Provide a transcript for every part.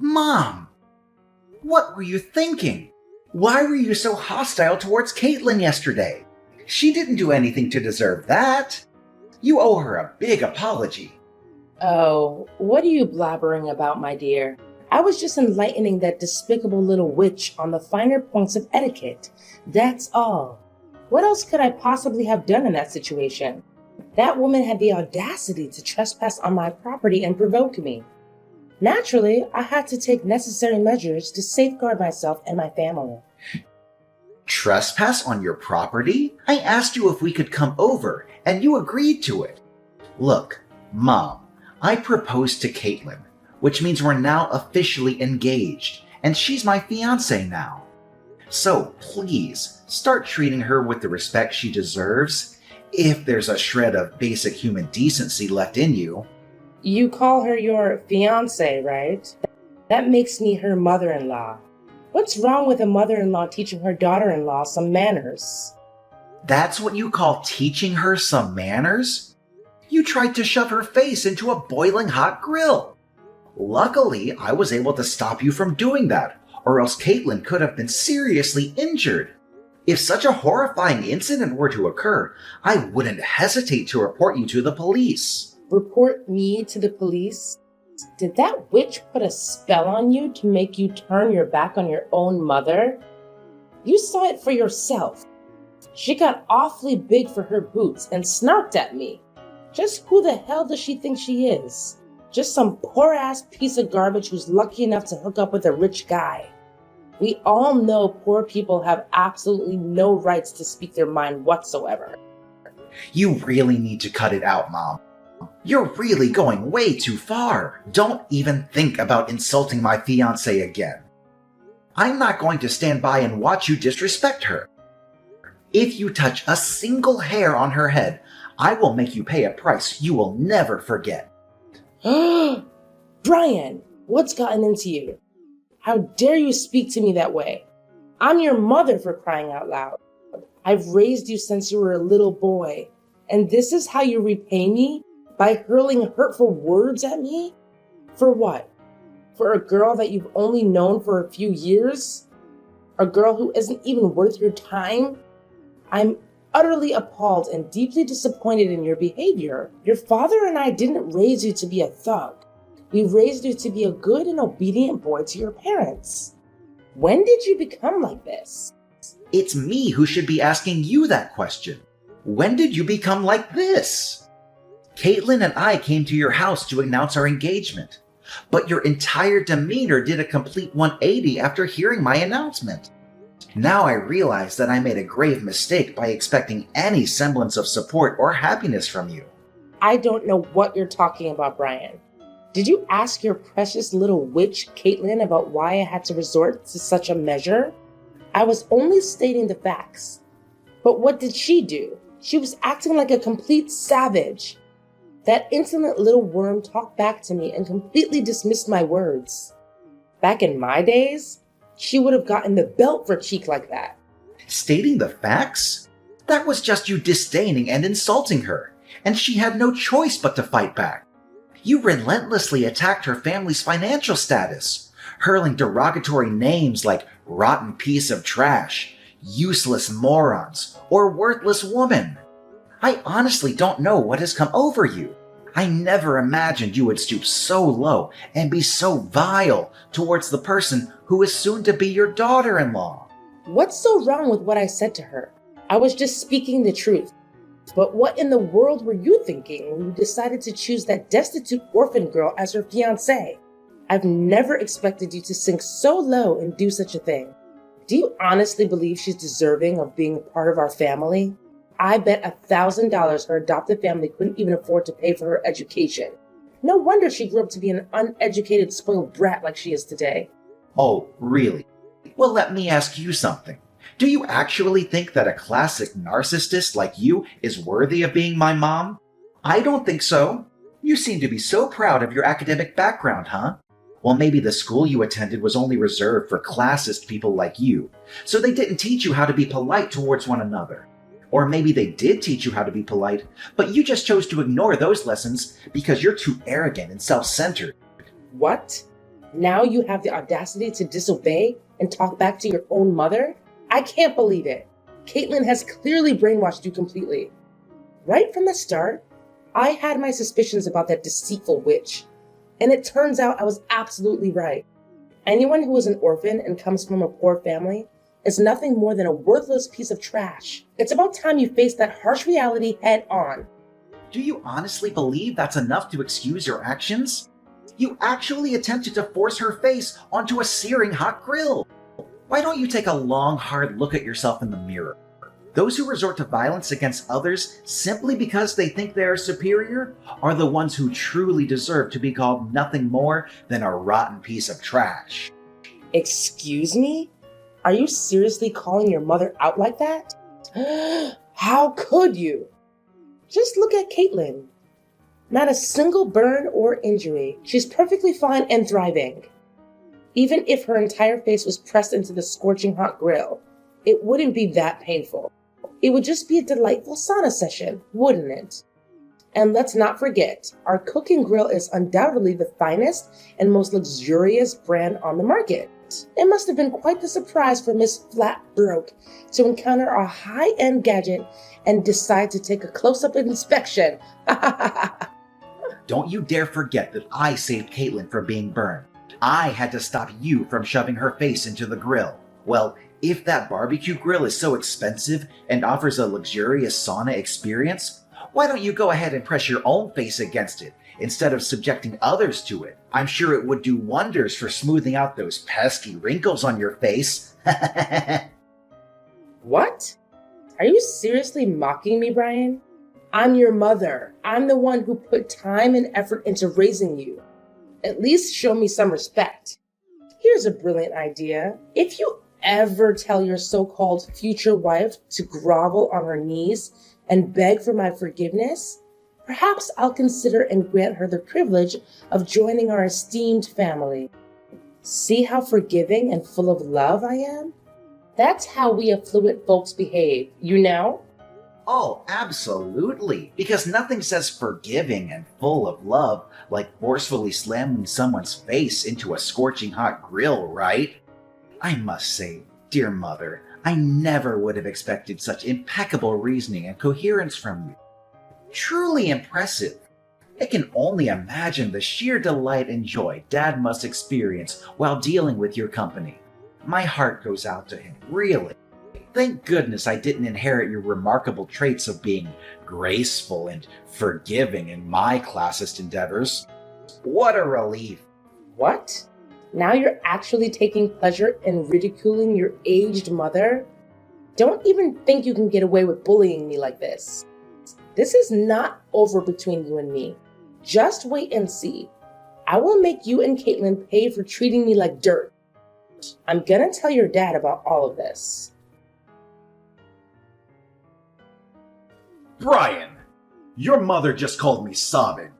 Mom, what were you thinking? Why were you so hostile towards Caitlin yesterday? She didn't do anything to deserve that. You owe her a big apology. Oh, what are you blabbering about, my dear? I was just enlightening that despicable little witch on the finer points of etiquette. That's all. What else could I possibly have done in that situation? That woman had the audacity to trespass on my property and provoke me. Naturally, I had to take necessary measures to safeguard myself and my family. Trespass on your property? I asked you if we could come over, and you agreed to it. Look, Mom, I proposed to Caitlin, which means we're now officially engaged, and she's my fiancé now. So please, start treating her with the respect she deserves, if there's a shred of basic human decency left in you. You call her your fiancé, right? That makes me her mother-in-law. What's wrong with a mother-in-law teaching her daughter-in-law some manners? That's what you call teaching her some manners? You tried to shove her face into a boiling hot grill. Luckily, I was able to stop you from doing that, or else Caitlin could have been seriously injured. If such a horrifying incident were to occur, I wouldn't hesitate to report you to the police. Report me to the police? Did that witch put a spell on you to make you turn your back on your own mother? You saw it for yourself. She got awfully big for her boots and snarked at me. Just who the hell does she think she is? Just some poor-ass piece of garbage who's lucky enough to hook up with a rich guy. We all know poor people have absolutely no rights to speak their mind whatsoever. You really need to cut it out, Mom. You're really going way too far. Don't even think about insulting my fiancé again. I'm not going to stand by and watch you disrespect her. If you touch a single hair on her head, I will make you pay a price you will never forget. Brian, what's gotten into you? How dare you speak to me that way? I'm your mother, for crying out loud. I've raised you since you were a little boy, and this is how you repay me? By hurling hurtful words at me? For what? For a girl that you've only known for a few years? A girl who isn't even worth your time? I'm utterly appalled and deeply disappointed in your behavior. Your father and I didn't raise you to be a thug. We raised you to be a good and obedient boy to your parents. When did you become like this? It's me who should be asking you that question. When did you become like this? Caitlin and I came to your house to announce our engagement, but your entire demeanor did a complete 180 after hearing my announcement. Now I realize that I made a grave mistake by expecting any semblance of support or happiness from you. I don't know what you're talking about, Brian. Did you ask your precious little witch, Caitlin, about why I had to resort to such a measure? I was only stating the facts. But what did she do? She was acting like a complete savage. That insolent little worm talked back to me and completely dismissed my words. Back in my days, she would have gotten the belt for cheek like that. Stating the facts? That was just you disdaining and insulting her, and she had no choice but to fight back. You relentlessly attacked her family's financial status, hurling derogatory names like rotten piece of trash, useless morons, or worthless woman. I honestly don't know what has come over you. I never imagined you would stoop so low and be so vile towards the person who is soon to be your daughter-in-law. What's so wrong with what I said to her? I was just speaking the truth. But what in the world were you thinking when you decided to choose that destitute orphan girl as your fiancé? I've never expected you to sink so low and do such a thing. Do you honestly believe she's deserving of being a part of our family? I bet $1,000 her adopted family couldn't even afford to pay for her education. No wonder she grew up to be an uneducated, spoiled brat like she is today. Oh, really? Well, let me ask you something. Do you actually think that a classic narcissist like you is worthy of being my mom? I don't think so. You seem to be so proud of your academic background, huh? Well, maybe the school you attended was only reserved for classist people like you, so they didn't teach you how to be polite towards one another. Or maybe they did teach you how to be polite, but you just chose to ignore those lessons because you're too arrogant and self-centered. What? Now you have the audacity to disobey and talk back to your own mother? I can't believe it. Caitlin has clearly brainwashed you completely. Right from the start, I had my suspicions about that deceitful witch. And it turns out I was absolutely right. Anyone who is an orphan and comes from a poor family is nothing more than a worthless piece of trash. It's about time you face that harsh reality head on. Do you honestly believe that's enough to excuse your actions? You actually attempted to force her face onto a searing hot grill. Why don't you take a long, hard look at yourself in the mirror? Those who resort to violence against others simply because they think they are superior are the ones who truly deserve to be called nothing more than a rotten piece of trash. Excuse me? Are you seriously calling your mother out like that? How could you? Just look at Caitlin. Not a single burn or injury. She's perfectly fine and thriving. Even if her entire face was pressed into the scorching hot grill, it wouldn't be that painful. It would just be a delightful sauna session, wouldn't it? And let's not forget, our cooking grill is undoubtedly the finest and most luxurious brand on the market. It must have been quite the surprise for Miss Flatbroke to encounter our high-end gadget and decide to take a close-up inspection. Don't you dare forget that I saved Caitlin from being burned. I had to stop you from shoving her face into the grill. Well, if that barbecue grill is so expensive and offers a luxurious sauna experience, why don't you go ahead and press your own face against it instead of subjecting others to it? I'm sure it would do wonders for smoothing out those pesky wrinkles on your face. What? Are you seriously mocking me, Brian? I'm your mother. I'm the one who put time and effort into raising you. At least show me some respect. Here's a brilliant idea. If you ever tell your so-called future wife to grovel on her knees and beg for my forgiveness, perhaps I'll consider and grant her the privilege of joining our esteemed family. See how forgiving and full of love I am? That's how we affluent folks behave, you know? Oh, absolutely. Because nothing says forgiving and full of love like forcefully slamming someone's face into a scorching hot grill, right? I must say, dear mother, I never would have expected such impeccable reasoning and coherence from you. Truly impressive. I can only imagine the sheer delight and joy Dad must experience while dealing with your company. My heart goes out to him, really. Thank goodness I didn't inherit your remarkable traits of being graceful and forgiving in my classist endeavors. What a relief. What? Now you're actually taking pleasure in ridiculing your aged mother? Don't even think you can get away with bullying me like this. This is not over between you and me. Just wait and see. I will make you and Caitlin pay for treating me like dirt. I'm gonna tell your dad about all of this. Brian, your mother just called me sobbing.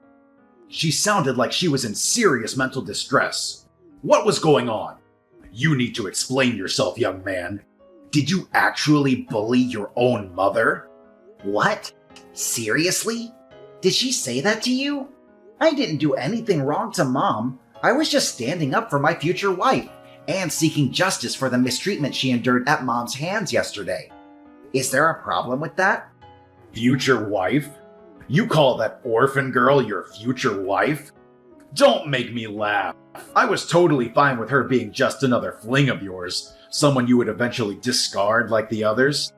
She sounded like she was in serious mental distress. What was going on? You need to explain yourself, young man. Did you actually bully your own mother? What? Seriously? Did she say that to you? I didn't do anything wrong to Mom. I was just standing up for my future wife and seeking justice for the mistreatment she endured at Mom's hands yesterday. Is there a problem with that? Future wife? You call that orphan girl your future wife? Don't make me laugh. I was totally fine with her being just another fling of yours, someone you would eventually discard like the others.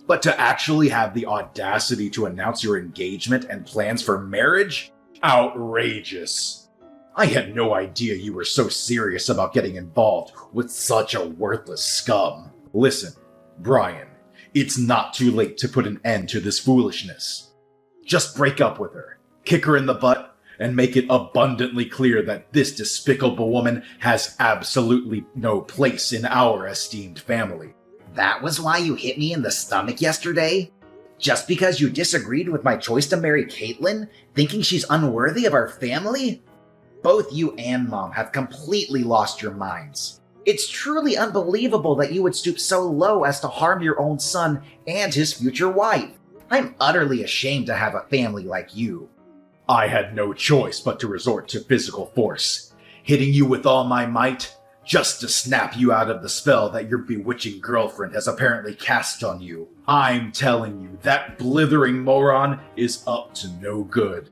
But to actually have the audacity to announce your engagement and plans for marriage? Outrageous. I had no idea you were so serious about getting involved with such a worthless scum. Listen, Brian, it's not too late to put an end to this foolishness. Just break up with her, kick her in the butt, and make it abundantly clear that this despicable woman has absolutely no place in our esteemed family. That was why you hit me in the stomach yesterday? Just because you disagreed with my choice to marry Caitlin, thinking she's unworthy of our family? Both you and Mom have completely lost your minds. It's truly unbelievable that you would stoop so low as to harm your own son and his future wife. I'm utterly ashamed to have a family like you. I had no choice but to resort to physical force. hitting you with all my might, just to snap you out of the spell that your bewitching girlfriend has apparently cast on you. I'm telling you, that blithering moron is up to no good.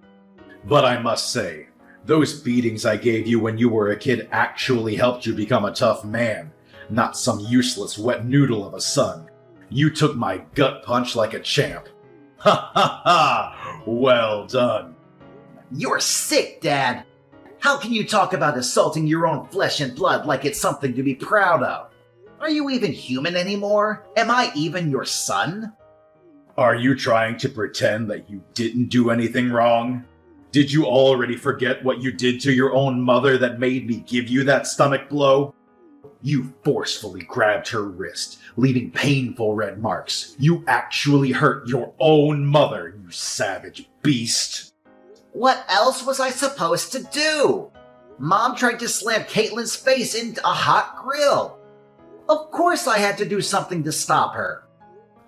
But I must say, those beatings I gave you when you were a kid actually helped you become a tough man, not some useless wet noodle of a son. You took my gut punch like a champ. Ha ha ha! Well done. You're sick, Dad. How can you talk about assaulting your own flesh and blood like it's something to be proud of? Are you even human anymore? Am I even your son? Are you trying to pretend that you didn't do anything wrong? Did you already forget what you did to your own mother that made me give you that stomach blow? You forcefully grabbed her wrist, leaving painful red marks. You actually hurt your own mother, you savage beast. What else was I supposed to do? Mom tried to slam Caitlin's face into a hot grill. Of course I had to do something to stop her.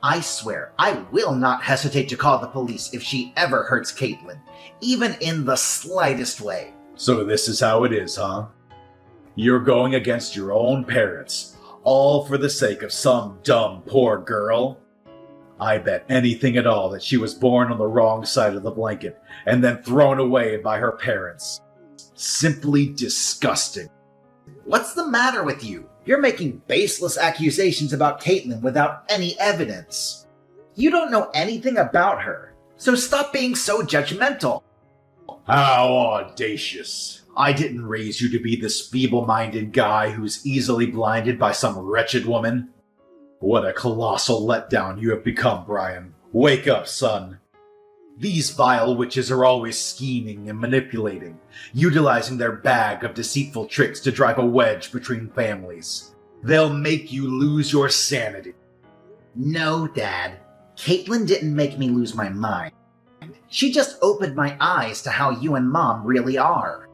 I swear, I will not hesitate to call the police if she ever hurts Caitlin, even in the slightest way. So this is how it is, huh? You're going against your own parents, all for the sake of some dumb poor girl? I bet anything at all that she was born on the wrong side of the blanket and then thrown away by her parents. Simply disgusting. What's the matter with you? You're making baseless accusations about Caitlin without any evidence. You don't know anything about her, so stop being so judgmental. How audacious. I didn't raise you to be this feeble-minded guy who's easily blinded by some wretched woman. What a colossal letdown you have become, Brian. Wake up, son. These vile witches are always scheming and manipulating, utilizing their bag of deceitful tricks to drive a wedge between families. They'll make you lose your sanity. No, Dad. Caitlin didn't make me lose my mind. She just opened my eyes to how you and Mom really are.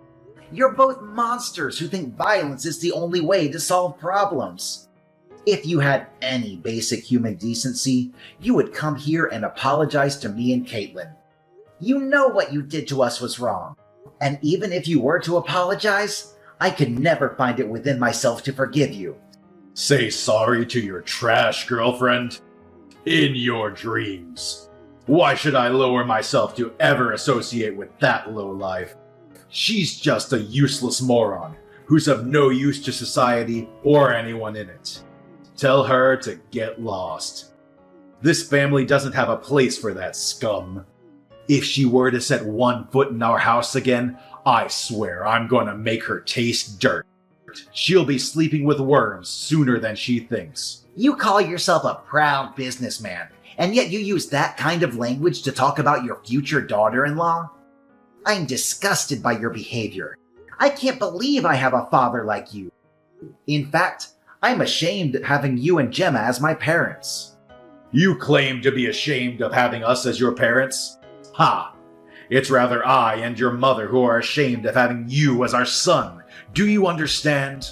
You're both monsters who think violence is the only way to solve problems. If you had any basic human decency, you would come here and apologize to me and Caitlin. You know what you did to us was wrong. And even if you were to apologize, I could never find it within myself to forgive you. Say sorry to your trash girlfriend? In your dreams. Why should I lower myself to ever associate with that lowlife? She's just a useless moron who's of no use to society or anyone in it. Tell her to get lost. This family doesn't have a place for that scum. If she were to set one foot in our house again, I swear I'm gonna make her taste dirt. She'll be sleeping with worms sooner than she thinks. You call yourself a proud businessman, and yet you use that kind of language to talk about your future daughter-in-law? I'm disgusted by your behavior. I can't believe I have a father like you. In fact, I'm ashamed at having you and Gemma as my parents. You claim to be ashamed of having us as your parents? Ha! It's rather I and your mother who are ashamed of having you as our son. Do you understand?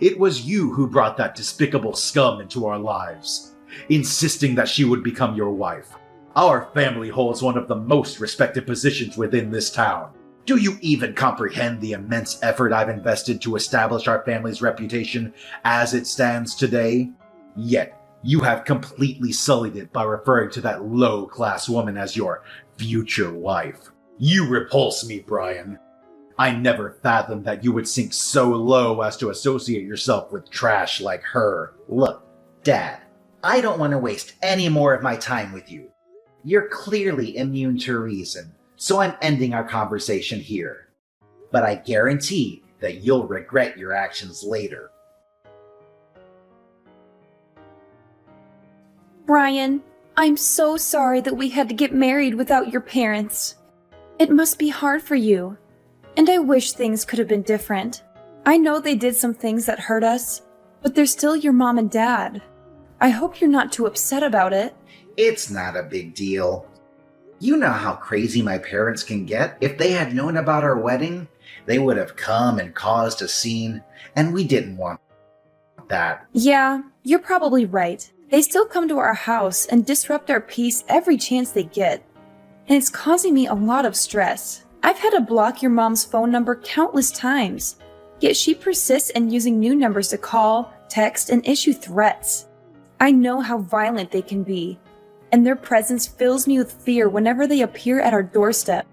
It was you who brought that despicable scum into our lives, insisting that she would become your wife. Our family holds one of the most respected positions within this town. Do you even comprehend the immense effort I've invested to establish our family's reputation as it stands today? Yet, you have completely sullied it by referring to that low-class woman as your future wife. You repulse me, Brian. I never fathomed that you would sink so low as to associate yourself with trash like her. Look, Dad, I don't want to waste any more of my time with you. You're clearly immune to reason, so I'm ending our conversation here. But I guarantee that you'll regret your actions later. Brian, I'm so sorry that we had to get married without your parents. It must be hard for you. And I wish things could have been different. I know they did some things that hurt us, but they're still your mom and dad. I hope you're not too upset about it. It's not a big deal. You know how crazy my parents can get. If they had known about our wedding, they would have come and caused a scene, and we didn't want that. Yeah, you're probably right. They still come to our house and disrupt our peace every chance they get. And it's causing me a lot of stress. I've had to block your mom's phone number countless times. Yet she persists in using new numbers to call, text, and issue threats. I know how violent they can be, and their presence fills me with fear whenever they appear at our doorstep.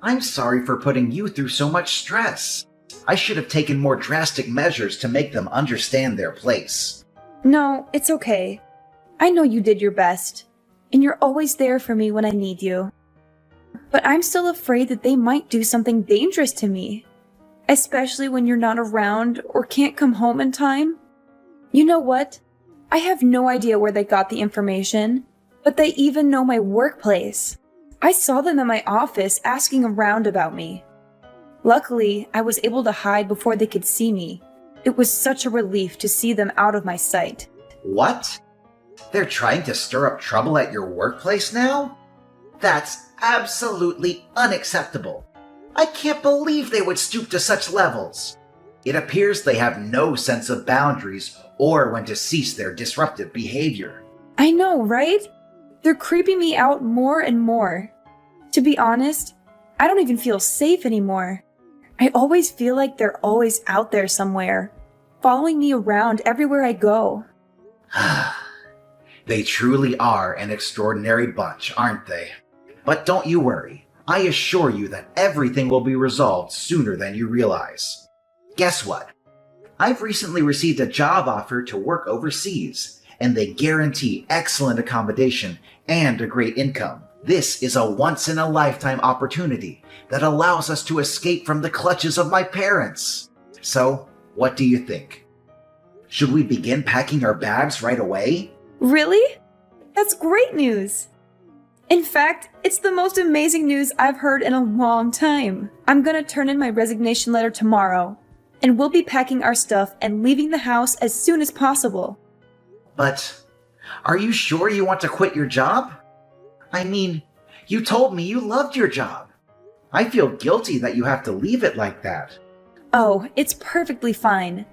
I'm sorry for putting you through so much stress. I should have taken more drastic measures to make them understand their place. No, it's okay. I know you did your best, and you're always there for me when I need you. But I'm still afraid that they might do something dangerous to me, especially when you're not around or can't come home in time. You know what? I have no idea where they got the information, but they even know my workplace. I saw them in my office asking around about me. Luckily, I was able to hide before they could see me. It was such a relief to see them out of my sight. What? They're trying to stir up trouble at your workplace now? That's absolutely unacceptable. I can't believe they would stoop to such levels. It appears they have no sense of boundaries or when to cease their disruptive behavior. I know, right? They're creeping me out more and more. To be honest, I don't even feel safe anymore. I always feel like they're always out there somewhere, following me around everywhere I go. They truly are an extraordinary bunch, aren't they? But don't you worry. I assure you that everything will be resolved sooner than you realize. Guess what? I've recently received a job offer to work overseas, and they guarantee excellent accommodation and a great income. This is a once-in-a-lifetime opportunity that allows us to escape from the clutches of my parents. So, what do you think? Should we begin packing our bags right away? Really? That's great news! In fact, it's the most amazing news I've heard in a long time. I'm gonna turn in my resignation letter tomorrow, and we'll be packing our stuff and leaving the house as soon as possible. But, are you sure you want to quit your job? I mean, you told me you loved your job. I feel guilty that you have to leave it like that. Oh, it's perfectly fine.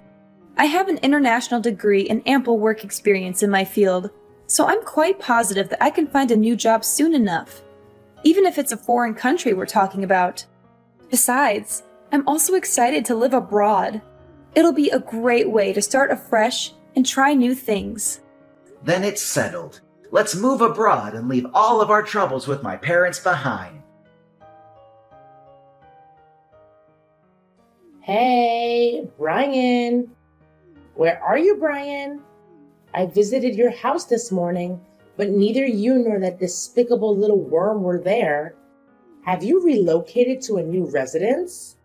I have an international degree and ample work experience in my field, so I'm quite positive that I can find a new job soon enough, even if it's a foreign country we're talking about. Besides, I'm also excited to live abroad. It'll be a great way to start afresh and try new things. Then it's settled. Let's move abroad and leave all of our troubles with my parents behind. Hey, Brian. Where are you, Brian? I visited your house this morning, but neither you nor that despicable little worm were there. Have you relocated to a new residence?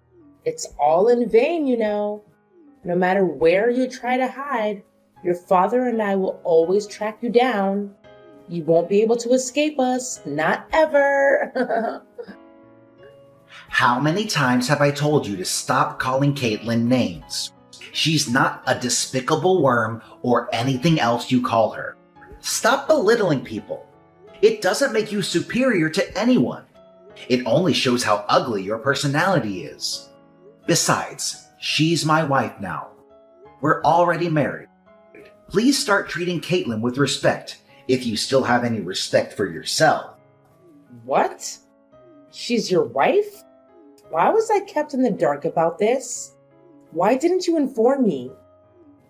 It's all in vain, you know. No matter where you try to hide, your father and I will always track you down. You won't be able to escape us, not ever. How many times have I told you to stop calling Caitlin names? She's not a despicable worm or anything else you call her. Stop belittling people. It doesn't make you superior to anyone. It only shows how ugly your personality is. Besides, she's my wife now. We're already married. Please start treating Caitlin with respect, if you still have any respect for yourself. What? She's your wife? Why was I kept in the dark about this? Why didn't you inform me?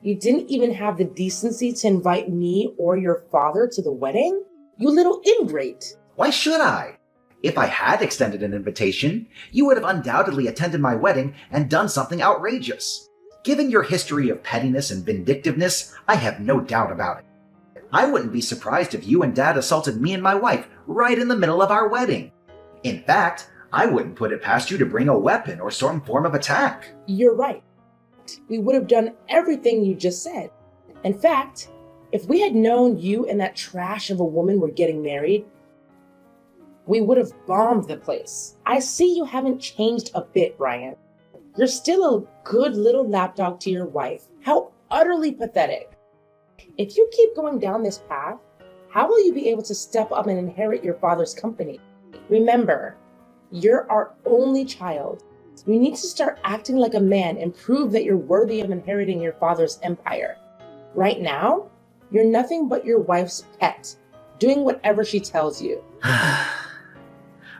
You didn't even have the decency to invite me or your father to the wedding? You little ingrate. Why should I? If I had extended an invitation, you would have undoubtedly attended my wedding and done something outrageous. Given your history of pettiness and vindictiveness, I have no doubt about it. I wouldn't be surprised if you and Dad assaulted me and my wife right in the middle of our wedding. In fact, I wouldn't put it past you to bring a weapon or some form of attack. You're right. We would have done everything you just said. In fact, if we had known you and that trash of a woman were getting married, we would have bombed the place. I see you haven't changed a bit, Brian. You're still a good little lapdog to your wife. How utterly pathetic. If you keep going down this path, how will you be able to step up and inherit your father's company? Remember, you're our only child. You need to start acting like a man and prove that you're worthy of inheriting your father's empire. Right now, you're nothing but your wife's pet, doing whatever she tells you.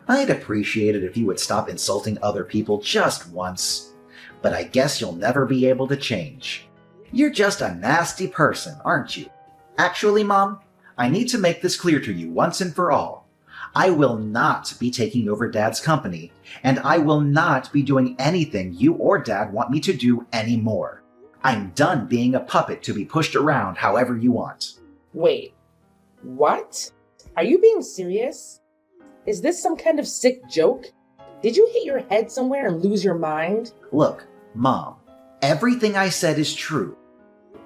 I'd appreciate it if you would stop insulting other people just once. but I guess you'll never be able to change. You're just a nasty person, aren't you? Actually, Mom, I need to make this clear to you once and for all. I will not be taking over Dad's company, and I will not be doing anything you or Dad want me to do anymore. I'm done being a puppet to be pushed around however you want. Wait, what? Are you being serious? Is this some kind of sick joke? Did you hit your head somewhere and lose your mind? Look, Mom, everything I said is true.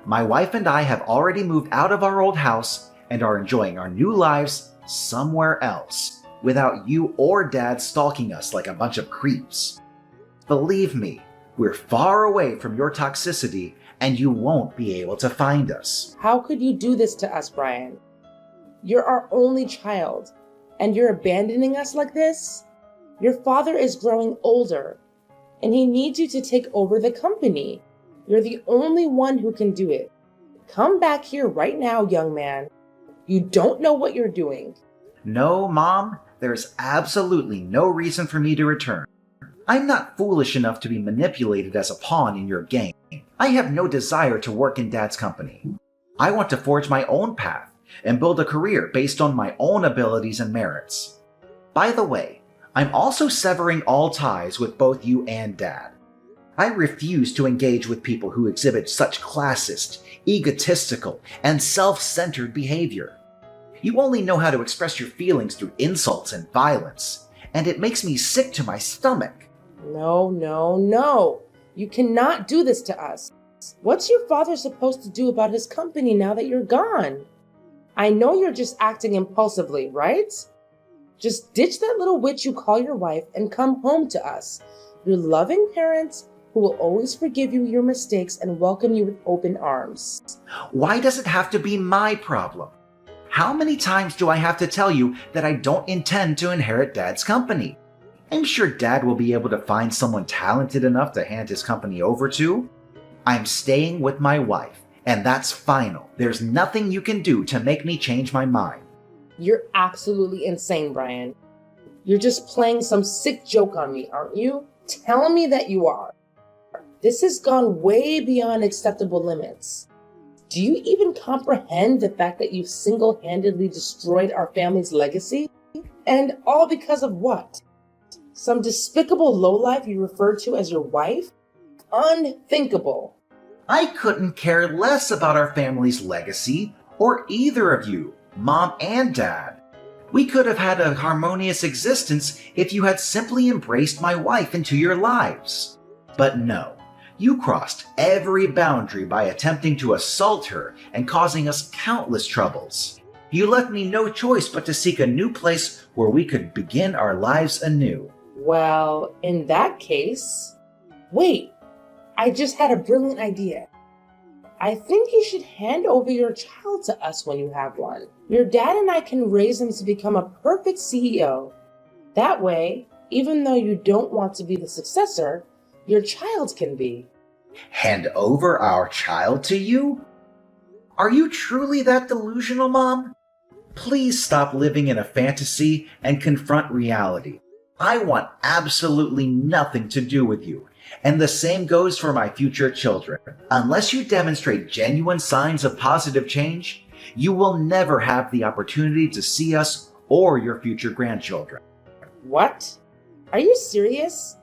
My wife and I have already moved out of our old house and are enjoying our new lives somewhere else, without you or Dad stalking us like a bunch of creeps. Believe me, we're far away from your toxicity, and you won't be able to find us. How could you do this to us, Brian? You're our only child, and you're abandoning us like this? Your father is growing older, and he needs you to take over the company. You're the only one who can do it. Come back here right now, young man. You don't know what you're doing. No, Mom, there's absolutely no reason for me to return. I'm not foolish enough to be manipulated as a pawn in your game. I have no desire to work in Dad's company. I want to forge my own path and build a career based on my own abilities and merits. By the way, I'm also severing all ties with both you and Dad. I refuse to engage with people who exhibit such classist, egotistical, and self-centered behavior. You only know how to express your feelings through insults and violence, and it makes me sick to my stomach. No. You cannot do this to us. What's your father supposed to do about his company now that you're gone? I know you're just acting impulsively, right? Just ditch that little witch you call your wife and come home to us. Your loving parents who will always forgive you your mistakes and welcome you with open arms. Why does it have to be my problem? How many times do I have to tell you that I don't intend to inherit Dad's company? I'm sure Dad will be able to find someone talented enough to hand his company over to. I'm staying with my wife, and that's final. There's nothing you can do to make me change my mind. You're absolutely insane, Brian. You're just playing some sick joke on me, aren't you? Tell me that you are. This has gone way beyond acceptable limits. Do you even comprehend the fact that you've single-handedly destroyed our family's legacy? And all because of what? Some despicable lowlife you refer to as your wife? Unthinkable. I couldn't care less about our family's legacy, or either of you, Mom and Dad. We could have had a harmonious existence if you had simply embraced my wife into your lives. But no, you crossed every boundary by attempting to assault her and causing us countless troubles. You left me no choice but to seek a new place where we could begin our lives anew. Well, in that case... Wait, I just had a brilliant idea. I think you should hand over your child to us when you have one. Your dad and I can raise him to become a perfect CEO. That way, even though you don't want to be the successor, your child can be. Hand over our child to you? Are you truly that delusional, Mom? Please stop living in a fantasy and confront reality. I want absolutely nothing to do with you, and the same goes for my future children. Unless you demonstrate genuine signs of positive change, you will never have the opportunity to see us or your future grandchildren. What? Are you serious?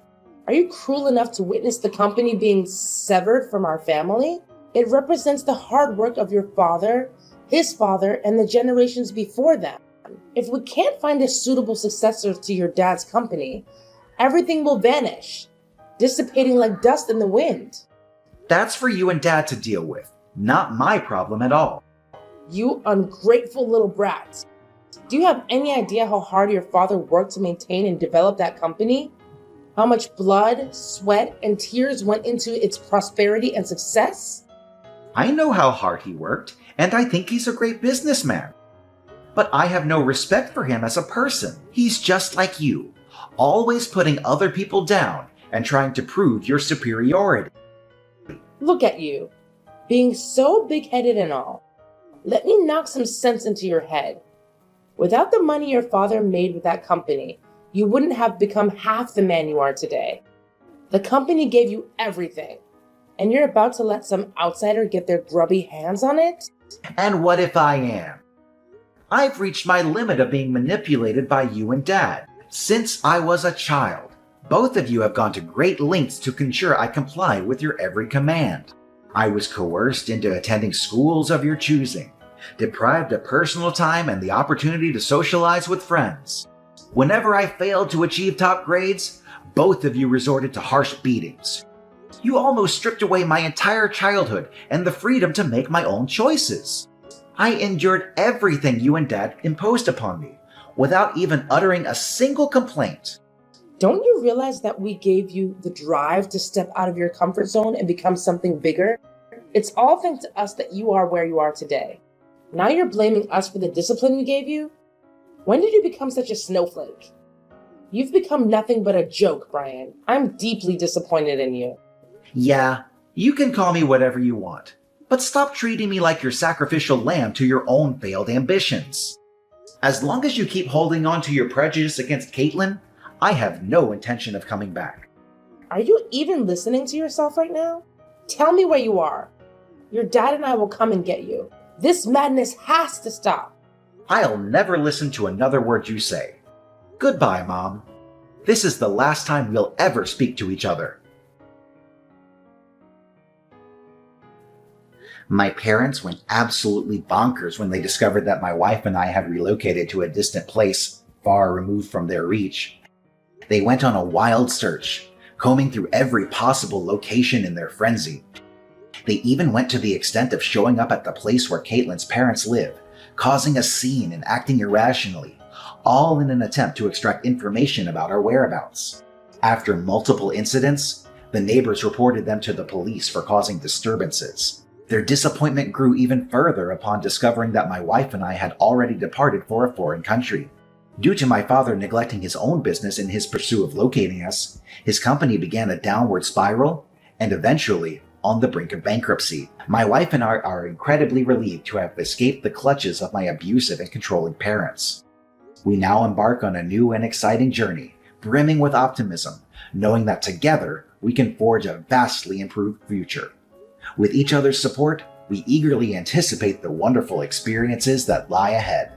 Are you cruel enough to witness the company being severed from our family? It represents the hard work of your father, his father, and the generations before them. If we can't find a suitable successor to your dad's company, everything will vanish, dissipating like dust in the wind. That's for you and Dad to deal with, not my problem at all. You ungrateful little brat. Do you have any idea how hard your father worked to maintain and develop that company? How much blood, sweat, and tears went into its prosperity and success? I know how hard he worked, and I think he's a great businessman. But I have no respect for him as a person. He's just like you, always putting other people down and trying to prove your superiority. Look at you, being so big-headed and all. Let me knock some sense into your head. Without the money your father made with that company, you wouldn't have become half the man you are today. The company gave you everything, and you're about to let some outsider get their grubby hands on it? And what if I am? I've reached my limit of being manipulated by you and Dad. Since I was a child, both of you have gone to great lengths to ensure I comply with your every command. I was coerced into attending schools of your choosing, deprived of personal time and the opportunity to socialize with friends. Whenever I failed to achieve top grades, both of you resorted to harsh beatings. You almost stripped away my entire childhood and the freedom to make my own choices. I endured everything you and Dad imposed upon me, without even uttering a single complaint. Don't you realize that we gave you the drive to step out of your comfort zone and become something bigger? It's all thanks to us that you are where you are today. Now you're blaming us for the discipline we gave you? When did you become such a snowflake? You've become nothing but a joke, Brian. I'm deeply disappointed in you. Yeah, you can call me whatever you want, but stop treating me like your sacrificial lamb to your own failed ambitions. As long as you keep holding on to your prejudice against Caitlin, I have no intention of coming back. Are you even listening to yourself right now? Tell me where you are. Your dad and I will come and get you. This madness has to stop. I'll never listen to another word you say. Goodbye, Mom. This is the last time we'll ever speak to each other. My parents went absolutely bonkers when they discovered that my wife and I had relocated to a distant place far removed from their reach. They went on a wild search, combing through every possible location in their frenzy. They even went to the extent of showing up at the place where Caitlin's parents live, causing a scene and acting irrationally, all in an attempt to extract information about our whereabouts. After multiple incidents, the neighbors reported them to the police for causing disturbances. Their disappointment grew even further upon discovering that my wife and I had already departed for a foreign country. Due to my father neglecting his own business in his pursuit of locating us, his company began a downward spiral and eventually on the brink of bankruptcy. My wife and I are incredibly relieved to have escaped the clutches of my abusive and controlling parents. We now embark on a new and exciting journey, brimming with optimism, knowing that together we can forge a vastly improved future. With each other's support, we eagerly anticipate the wonderful experiences that lie ahead.